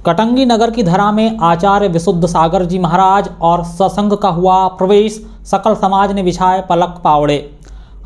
कटंगी नगर की धरा में आचार्य विशुद्ध सागर जी महाराज और सत्संग का हुआ प्रवेश, सकल समाज ने बिछाए पलक पावड़े।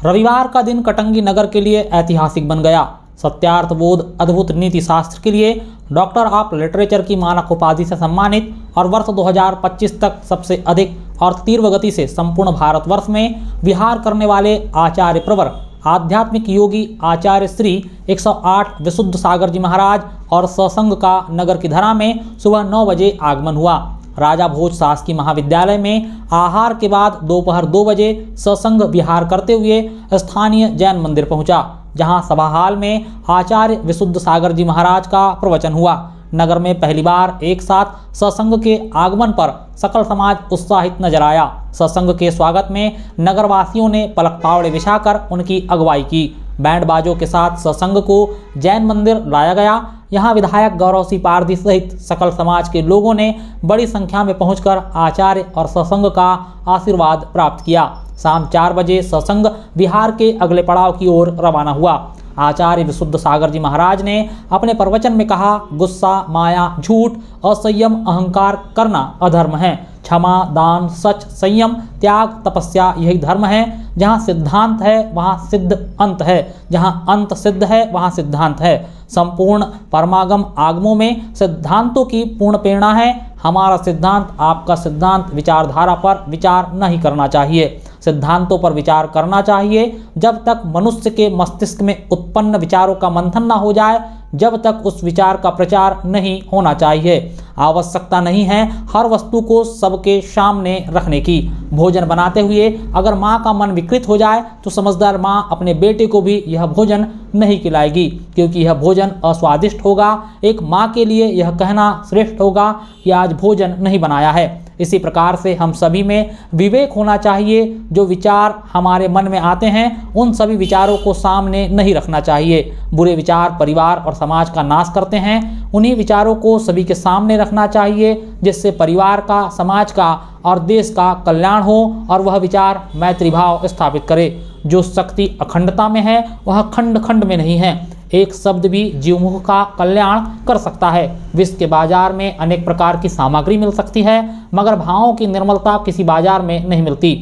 रविवार का दिन कटंगी नगर के लिए ऐतिहासिक बन गया। सत्यार्थ बोध अद्भुत नीति शास्त्र के लिए डॉक्टर ऑफ लिटरेचर की मानक उपाधि से सम्मानित और वर्ष 2025 तक सबसे अधिक और तीव्र गति से संपूर्ण भारतवर्ष में विहार करने वाले आचार्य प्रवर आध्यात्मिक योगी आचार्य श्री 108 विशुद्ध सागर जी महाराज और सत्संग का नगर की धरा में सुबह 9 बजे आगमन हुआ। राजा भोज शासकीय महाविद्यालय में आहार के बाद दोपहर 2 बजे सत्संग विहार करते हुए स्थानीय जैन मंदिर पहुंचा, जहां सभा हाल में आचार्य विशुद्ध सागर जी महाराज का प्रवचन हुआ। नगर में पहली बार एक साथ सत्संग के आगमन पर सकल समाज उत्साहित नजर आया। सत्संग के स्वागत में नगरवासियों ने पलक पावड़े बिछाकर उनकी अगुवाई की। बैंड बाजों के साथ सत्संग को जैन मंदिर लाया गया। यहाँ विधायक गौरव सिंह पारदी सहित सकल समाज के लोगों ने बड़ी संख्या में पहुंचकर आचार्य और सत्संग का आशीर्वाद प्राप्त किया। शाम 4 बजे सत्संग विहार के अगले पड़ाव की ओर रवाना हुआ। आचार्य विशुद्ध सागर जी महाराज ने अपने प्रवचन में कहा, गुस्सा, माया, झूठ, असंयम, अहंकार करना अधर्म है। क्षमा, दान, सच, संयम, त्याग, तपस्या यही धर्म है। जहाँ सिद्धांत है वहाँ सिद्ध अंत है, जहाँ अंत सिद्ध है वहाँ सिद्धांत है। संपूर्ण परमागम आगमों में सिद्धांतों की पूर्ण प्रेरणा है। हमारा सिद्धांत आपका सिद्धांत विचारधारा पर विचार नहीं करना चाहिए, सिद्धांतों पर विचार करना चाहिए। जब तक मनुष्य के मस्तिष्क में उत्पन्न विचारों का मंथन न हो जाए, जब तक उस विचार का प्रचार नहीं होना चाहिए। आवश्यकता नहीं है हर वस्तु को सबके सामने रखने की। भोजन बनाते हुए अगर माँ का मन विकृत हो जाए तो समझदार माँ अपने बेटे को भी यह भोजन नहीं खिलाएगी, क्योंकि यह भोजन अस्वादिष्ट होगा। एक माँ के लिए यह कहना श्रेष्ठ होगा कि आज भोजन नहीं बनाया है। इसी प्रकार से हम सभी में विवेक होना चाहिए। जो विचार हमारे मन में आते हैं उन सभी विचारों को सामने नहीं रखना चाहिए। बुरे विचार परिवार और समाज का नाश करते हैं, उन्हीं विचारों को सभी के सामने रखना चाहिए, जिससे परिवार का, समाज का और देश का कल्याण हो और वह विचार मैत्री भाव स्थापित करे। जो शक्ति अखंडता में है वह खंड खंड में नहीं है। एक शब्द भी जीवमुख का कल्याण कर सकता है। विश्व के बाजार में अनेक प्रकार की सामग्री मिल सकती है, मगर भावों की निर्मलता किसी बाजार में नहीं मिलती।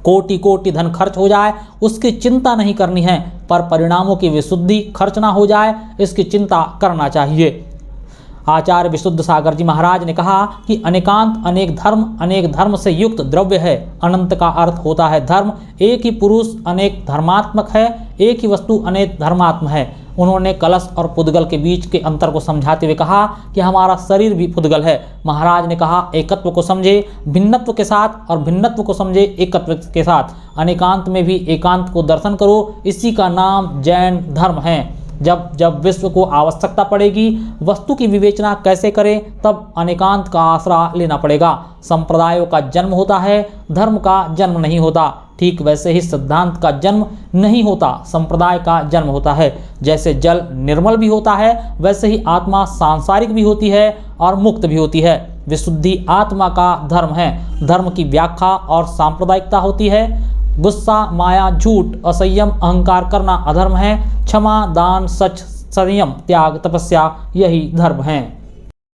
कोटि कोटि धन खर्च हो जाए उसकी चिंता नहीं करनी है, पर परिणामों की विशुद्धि खर्च ना हो जाए इसकी चिंता करना चाहिए। आचार्य विशुद्ध सागर जी महाराज ने कहा कि अनेकांत अनेक धर्म से युक्त द्रव्य है। अनंत का अर्थ होता है धर्म। एक ही पुरुष अनेक धर्मात्मक है, एक ही वस्तु अनेक धर्मात्म है। उन्होंने कलश और पुद्गल के बीच के अंतर को समझाते हुए कहा कि हमारा शरीर भी पुद्गल है। महाराज ने कहा, एकत्व को समझे भिन्नत्व के साथ और भिन्नत्व को समझे एकत्व के साथ। अनेकांत में भी एकांत को दर्शन करो, इसी का नाम जैन धर्म है। जब जब विश्व को आवश्यकता पड़ेगी वस्तु की विवेचना कैसे करें, तब अनेकांत का आसरा लेना पड़ेगा। संप्रदायों का जन्म होता है, धर्म का जन्म नहीं होता। ठीक वैसे ही सिद्धांत का जन्म नहीं होता, संप्रदाय का जन्म होता है। जैसे जल निर्मल भी होता है, वैसे ही आत्मा सांसारिक भी होती है और मुक्त भी होती है। विशुद्धि आत्मा का धर्म है। धर्म की व्याख्या और सांप्रदायिकता होती है। गुस्सा, माया, झूठ, असंयम, अहंकार करना अधर्म है। क्षमा, दान, सच, संयम, त्याग, तपस्या यही धर्म है।